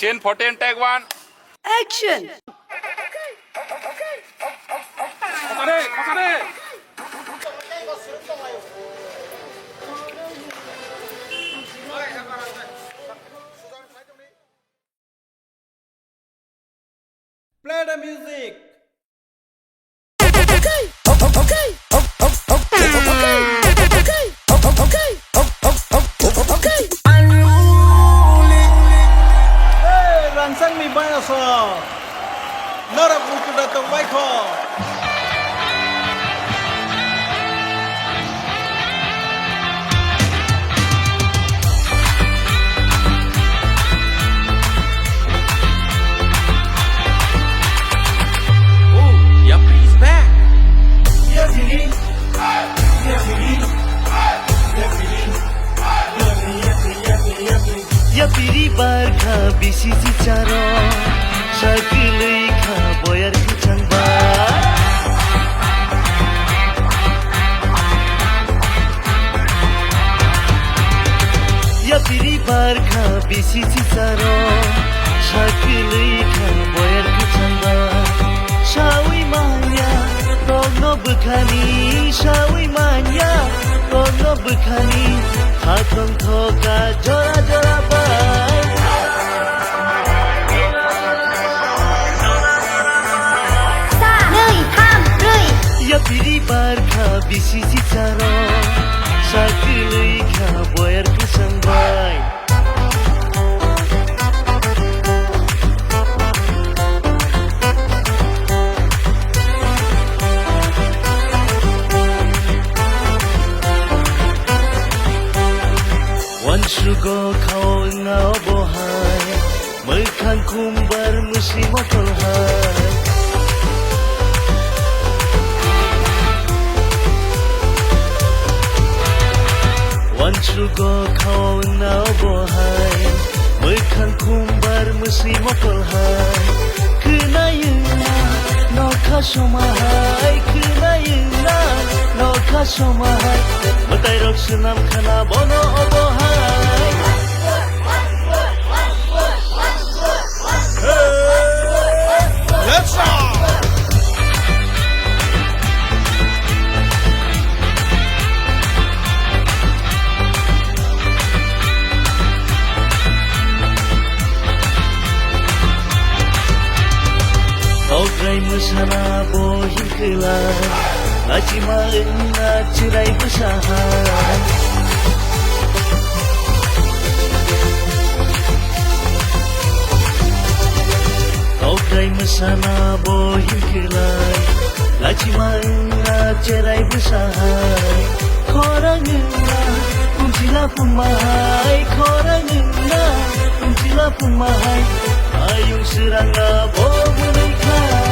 Scene 14, take one. Action! Play the music. Hey, rangsang mi bayaso. Norak buku datang baiko. Ya piri barkha bisi caro sakilei kha boyar kuchang ba Ya piri barkha bisi caro sakilei kha boyar kuchang ba Shawi manya rogno bukhani shawi manya rogno bukhani Hakong thoka jora jora bai Sa, nui, tham, rui. Ya piri barkha bisi caro sakilei kha boyar kusang bai Wan sugo kau ngau bohai Mekan kumbar musi motol hai Wan sugo kau ngau bohai Mekan kumbar musi motol hai Kenayuna no kasomahai Kenayuna no kasomahai Matai rok senam khana bono obohai Let's go. Ograi musana bohin kelai Lajima enna cerai besahan Ograi musana bohin kelai Lajima enna cerai besahan Korang enna kunjila pun mahai Korang enna kunjila pun mahai Ayung serangga bo menikah